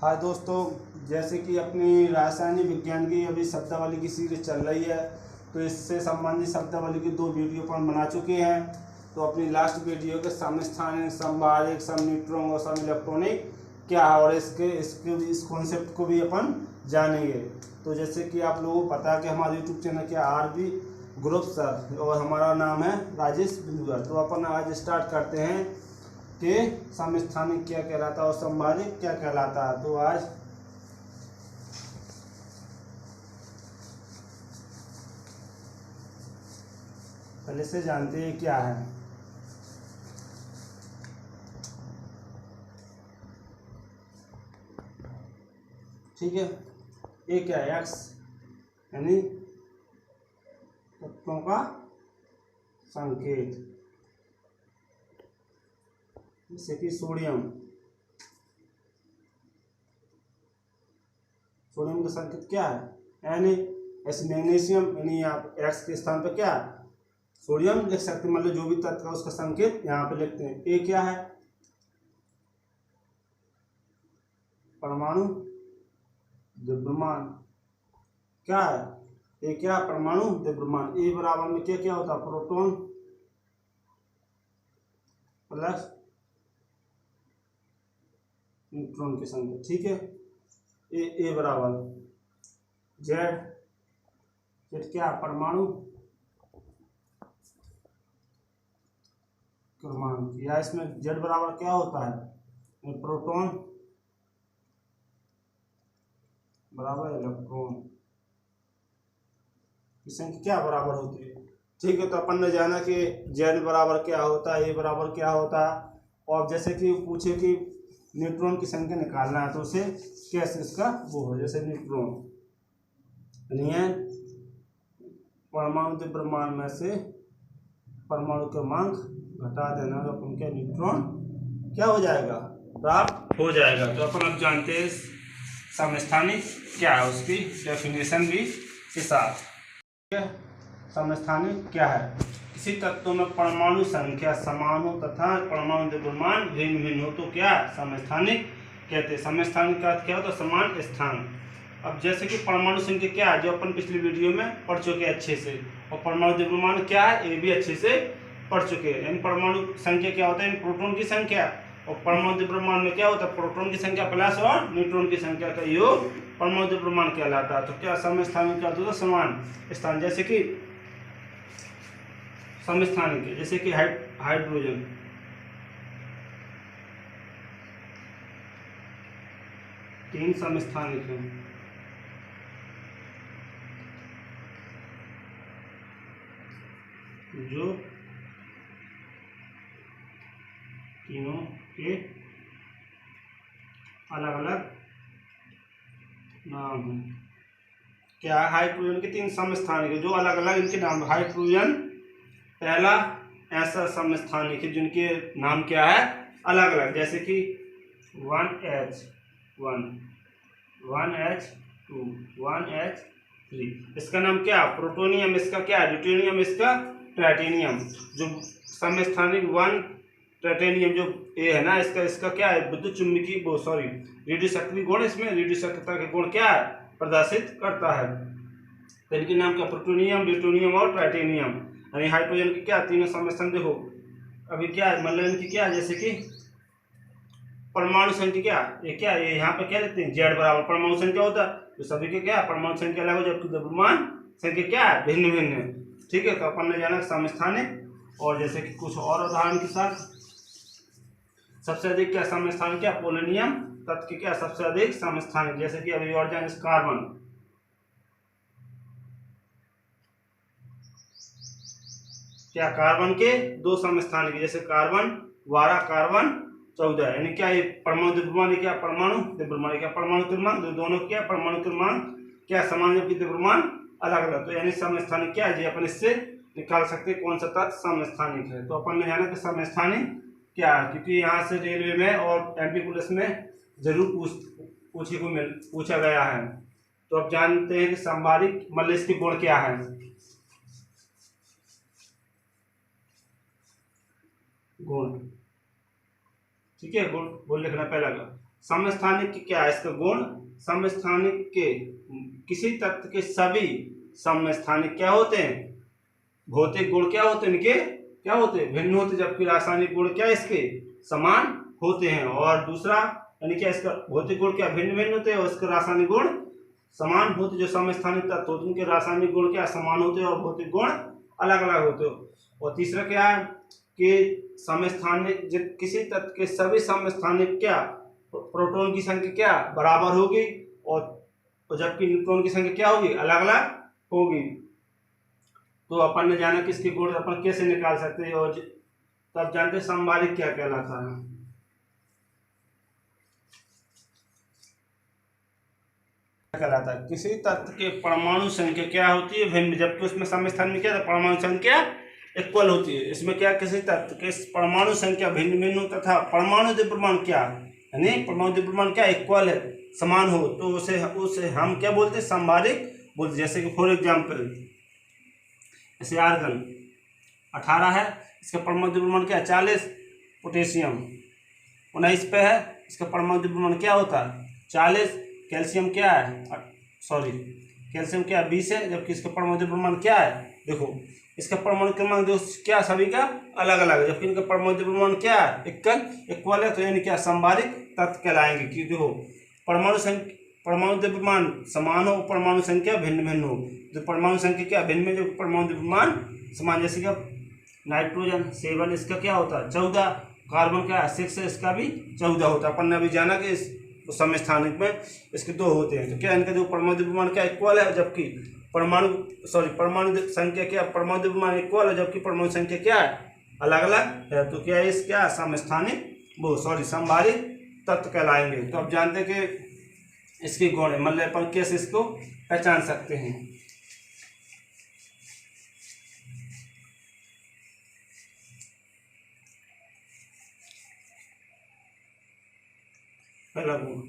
हाँ दोस्तों, जैसे कि अपनी रासायनिक विज्ञान की अभी शब्दावली की सीरीज चल रही है, तो इससे संबंधित शब्दावली की 2 वीडियो अपन बना चुके हैं। तो अपनी लास्ट वीडियो के समस्थानिक, समवाहिक, सम न्यूट्रॉन और सम इलेक्ट्रॉनिक क्या है और इस कॉन्सेप्ट को भी अपन जानेंगे। तो जैसे कि आप लोगों को पता है कि हमारे यूट्यूब चैनल क्या RB ग्रुप सर और हमारा नाम है राजेश बिंदुआ। तो अपन आज स्टार्ट करते हैं कि समस्थानिक क्या कहलाता है और समवाहिक क्या कहलाता है। तो आज पहले से जानते हैं क्या है। ठीक है, ये क्या है? एक्स यानी तत्वों का संकेत, जैसे कि सोडियम का संकेत क्या है? यानी ऐसे मैग्नीशियम, यानी आप एक्स के स्थान पर क्या सोडियम लिख सकते हैं, मतलब जो भी तत्व है उसका संकेत यहाँ पे लिखते हैं। ए क्या है? परमाणु द्रव्यमान। क्या है? ए क्या? परमाणु द्रव्यमान। ए बराबर में क्या क्या होता है? प्रोटॉन प्लस न्यूट्रॉन के संकेत। ठीक है, ए बराबर जेड। जेड क्या? परमाणु क्रमांक। या इसमें जेड बराबर क्या होता है? प्रोटॉन बराबर इलेक्ट्रॉन की संख्या क्या बराबर होती है। ठीक है, तो अपन ने जाना कि जेड बराबर क्या होता है, ए बराबर क्या होता है। और जैसे कि पूछे कि न्यूट्रॉन की संख्या निकालना है, तो उसे कैसे इसका वो हो, जैसे न्यूट्रॉन यानी है परमाणु द्रव्यमान में से परमाणु क्रमांक घटा देना, तो अपन क्या न्यूट्रॉन क्या हो जाएगा? प्राप्त हो जाएगा। तो अपन अब जानते हैं समस्थानिक क्या है, उसकी डेफिनेशन भी के साथ। समस्थानिक क्या है? किसी तत्व में परमाणु संख्या समान हो तथा परमाणु द्रव्यमान भिन्न भिन्न हो तो क्या समस्थानिक कहते हैं। समस्थानिक का अर्थ क्या होता है? समान स्थान। अब जैसे कि परमाणु संख्या क्या है, जो अपन पिछली वीडियो में पढ़ चुके हैं अच्छे से, और परमाणु द्रव्यमान क्या है, ये भी अच्छे से पढ़ चुके हैं। यानी परमाणु संख्या क्या होता है? प्रोटॉन की संख्या, और परमाणु द्रव्यमान में क्या होता है? प्रोटॉन की संख्या प्लस और न्यूट्रॉन की संख्या का योग परमाणु द्रव्यमान कहलाता है। तो क्या समस्थानिक का अर्थ होता है? समान स्थान। जैसे कि समस्थानिक, जैसे कि हाइड्रोजन, तीन समस्थानिक हैं, जो तीनों के अलग अलग नाम हैं। क्या है? हाइड्रोजन के 3 समस्थानिक है जो अलग अलग इनके नाम। हाइड्रोजन पहला ऐसा समस्थानिक है जिनके नाम क्या है? अलग अलग। जैसे कि 1H1, 1H2, 1H3, इसका नाम क्या? प्रोटोनियम। इसका क्या? ड्यूटेनियम। इसका ट्राइटेनियम। जो समस्थानिक 1 टाइटेनियम जो ए है ना, इसका क्या है? विद्युत चुम्बकीय वो सॉरी रेडियो सक्रिय गुण, इसमें रेडियो सक्रियता के गुण क्या है? प्रदर्शित करता है। तो इनके नाम क्या? प्लूटोनियम, ड्यूटेनियम और टाइटेनियम। यानी हाइड्रोजन की क्या तीनों समस्थानिक देखो अभी क्या है, मतलब इनकी क्या, जैसे कि परमाणु संख्या क्या ये क्या ये यहाँ पे क्या लिखते हैं? जेड बराबर परमाणु संख्या होता है। तो सभी के क्या परमाणु संख्या अलग हो, जबकि द्रव्यमान संख्या क्या है? भिन्न भिन्न है। ठीक है, तो अपन ने जाना समस्थानिक। और जैसे कि कुछ और उदाहरण के साथ, सबसे अधिक क्या समस्थानिक? क्या पोलोनियम तत्व के क्या सबसे अधिक समस्थानिक। जैसे कि अभी और जाने कार्बन, क्या कार्बन के 2 समस्थानिक, जैसे कार्बन 12, कार्बन 14। यानी क्या ये परमाणु द्रव्यमान क्या? परमाणु द्रव्यमान क्या? परमाणु क्रमांक दोनों क्या परमाणु क्रमांक क्या समान, जबकि द्रव्यमान अलग अलग। तो यानी समस्थानिक क्या है, अपन इससे निकाल सकते हैं कौन सा तत्व समस्थानिक है। तो अपन ने जाना कि समस्थानिक क्या है, क्योंकि यहाँ से रेलवे में और MP पुलिस में जरूर पूछा गया है। तो अब जानते हैं कि संभारिक मतलब इसके गुण क्या है। गुण, ठीक है, गुण लिखना पहला का समस्थानिक क्या है इसका गुण, समस्थानिक के किसी तत्व के सभी समस्थानिक क्या होते हैं, भौतिक गुण क्या होते हैं, इनके क्या होते हैं, भिन्न होते, जबकि रासायनिक गुण क्या इसके समान होते हैं। और दूसरा यानी क्या इसका भौतिक गुण क्या भिन्न भिन्न होते हैं और इसके रासायनिक गुण समान होते। जो समस्थानिक तत्व होते हैं उनके रासायनिक गुण क्या समान होते हैं और भौतिक गुण अलग अलग होते हैं। और तीसरा क्या है कि समस्थानिक किसी तत्व के सभी समस्थानिक क्या प्रोटॉन की संख्या क्या बराबर होगी और जबकि न्यूट्रॉन की संख्या क्या होगी अलग अलग होगी। तो अपन ने जाना कि इसके गुण अपन कैसे निकाल सकते हैं और तब जानते समबारिक क्या कहलाता है। कहलाता है किसी तत्व के परमाणु संख्या क्या होती है भिन्न, जबकि उसमें समस्थान में क्या परमाणु संख्या इक्वल होती है। इसमें क्या किसी तत्व के परमाणु संख्या भिन्न भिन्न हो तथा परमाणु द्रव्यमान क्या यानी परमाणु द्रव्यमान क्या इक्वल है समान हो तो उसे हम क्या बोलते हैं समबारिक बोलते। जैसे कि फॉर एग्जाम्पल जैसे आर्गन 18 है, इसका परमाणु द्रव्यमान क्या 40, पोटेशियम 19 पे है, इसका परमाणु द्रव्यमान क्या होता है 40, कैल्शियम क्या है कैल्शियम क्या 20 है, जबकि इसका परमाणु द्रव्यमान क्या है देखो इसका परमाणु क्रमांक जो क्या सभी का अलग अलग है, जबकि इनका परमाणु द्रव्यमान क्या है इक्वल है। तो यानी क्या समबारिक तत्व कहलाएंगे कि देखो परमाणु द्रव्यमान समान हो परमाणु संख्या भिन्न भिन्न हो। जो परमाणु संख्या क्या भिन्न में जो परमाणु द्रव्यमान समान, जैसे कि नाइट्रोजन 7 इसका क्या होता है 14, कार्बन का 6 इसका भी 14 होता है। अपन ने अभी जाना कि इस समस्थानिक में इसके 2 होते हैं। तो क्या इनका जो परमाणु द्रव्यमान क्या इक्वल है, जबकि परमाणु संख्या क्या परमाणु द्रव्यमान इक्वल है जबकि परमाणु संख्या क्या है अलग अलग है। तो क्या इस क्या समस्थानिक समबारिक तत्व कहलाएंगे। तो अब जानते हैं कि इसके गुण है, मतलब अपन कैसे इसको पहचान सकते हैं। पहला गुण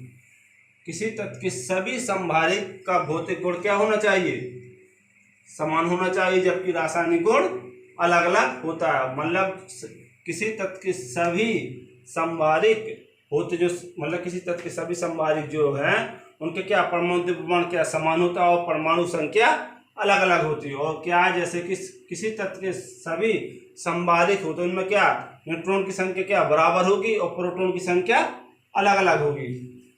किसी तत्व के सभी समबारिक का भौतिक गुण क्या होना चाहिए समान होना चाहिए, जबकि रासायनिक गुण अलग अलग होता है। मतलब किसी तत्व के सभी समबारिक होते जो मतलब किसी तत्व के सभी समबारिक जो हैं उनके क्या परमाणु द्रव्यमान क्या समान होता है और परमाणु संख्या अलग अलग होती है। और क्या है जैसे कि किसी तत्व के सभी समबारिक होते उनमें क्या न्यूट्रॉन की संख्या क्या बराबर होगी और प्रोटॉन की संख्या अलग अलग होगी।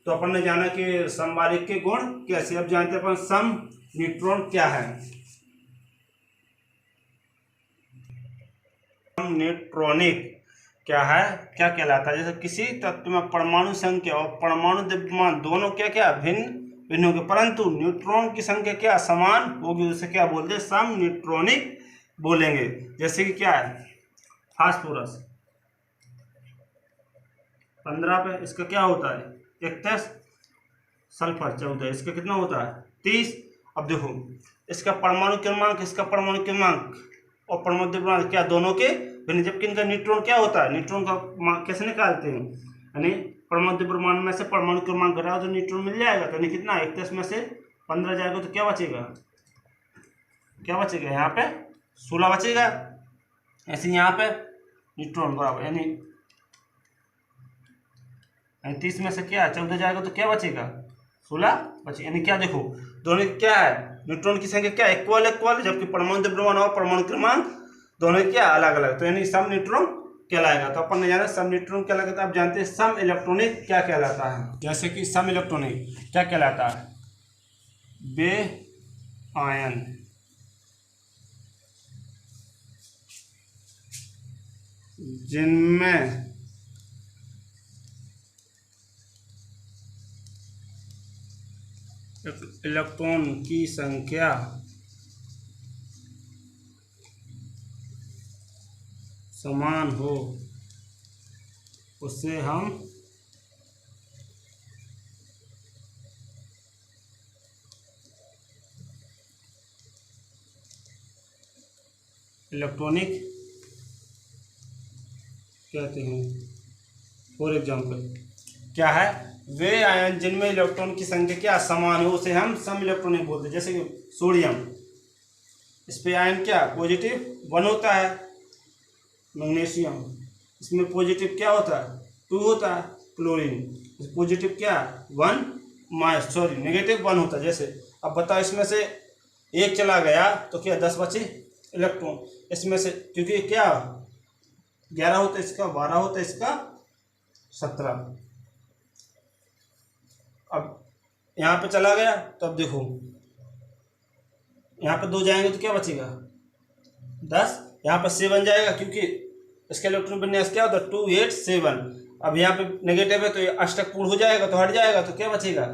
तो अपन ने जाना कि समबारिक के गुण कैसे। अब जानते हैं अपन सम न्यूट्रॉन क्या है। सम न्यूट्रॉनिक क्या है क्या कहलाता है, जैसे किसी तत्व में परमाणु संख्या और परमाणु द्रव्यमान दोनों क्या क्या भिन्न भिन्न होंगे परंतु न्यूट्रॉन की संख्या क्या समान होगी, उसे क्या बोलते हैं सम न्यूट्रॉनिक बोलेंगे। जैसे कि क्या है फास्फोरस 15 पे इसका क्या होता है 31, सल्फर 14 इसका कितना होता है 30। अब देखो इसका परमाणु क्रमांक और परमाणु द्रव्यमान क्या दोनों के भिन्न, जबकि इनका न्यूट्रॉन क्या होता है न्यूट्रॉन का कैसे निकालते हैं यानी परमाणु द्रव्यमान में से परमाणु क्रमांक घटाओ तो न्यूट्रॉन मिल जाएगा। तो यानी कितना 31 में से 15 जाएगा तो क्या बचेगा यहाँ पे 16 बचेगा। ऐसे यहाँ पे न्यूट्रॉन बराबर यानी 30 में से क्या 14 जाएगा तो क्या बचेगा 16 बचे। यानी क्या देखो दोनों क्या है न्यूट्रॉन की संख्या क्या इक्वल जबकि परमाणु द्रव्यमान और परमाणु क्रमांक दोनों क्या अलग अलग। तो यानी सम न्यूट्रॉन कहलाएगा। तो अपन ने जाना सम न्यूट्रॉन क्या कहलाता है। आप जानते हैं सम इलेक्ट्रॉनिक क्या कहलाता है। जैसे कि सम इलेक्ट्रॉनिक क्या कहलाता है वे आयन जिनमें इलेक्ट्रॉन की संख्या समान हो उससे हम इलेक्ट्रॉनिक कहते हैं। फॉर एग्जाम्पल क्या है वे आयन जिनमें इलेक्ट्रॉन की संख्या क्या समान हो उसे हम सम इलेक्ट्रॉनिक बोलते हैं। जैसे कि सोडियम इस पे आयन क्या पॉजिटिव 1 होता है, मैग्नीशियम इसमें पॉजिटिव क्या होता है 2 होता है, क्लोरीन। पॉजिटिव क्या 1 नेगेटिव 1 होता है। जैसे अब बताओ इसमें से एक चला गया तो क्या 10 बचे इलेक्ट्रॉन। इसमें से क्योंकि क्या 11 होता है इसका, 12 होता है इसका, 17। अब यहाँ पे चला गया तो अब देखो यहाँ पे 2 जाएंगे तो क्या बचेगा 10। यहाँ पर 7 जाएगा क्योंकि इसका इलेक्ट्रॉन विन्यास क्या होता है 2 8 7। अब यहाँ पे नेगेटिव है तो ये अष्टक पूर्ण हो जाएगा तो हट जाएगा तो क्या बचेगा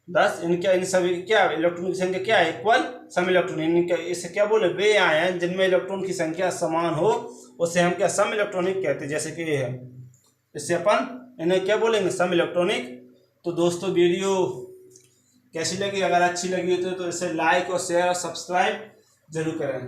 10। इनके इन सभी क्या इलेक्ट्रॉन की संख्या क्या है इक्वल सम इलेक्ट्रॉन। इनके इससे क्या बोले वे आयन जिनमें इलेक्ट्रॉन की संख्या समान हो उसे हम क्या सम इलेक्ट्रॉनिक कहते हैं। जैसे कि ये है इससे अपन इन्हें क्या बोलेंगे सम इलेक्ट्रॉनिक। तो दोस्तों वीडियो कैसी लगी, अगर अच्छी लगी तो इसे लाइक और शेयर और सब्सक्राइब जरूर करें।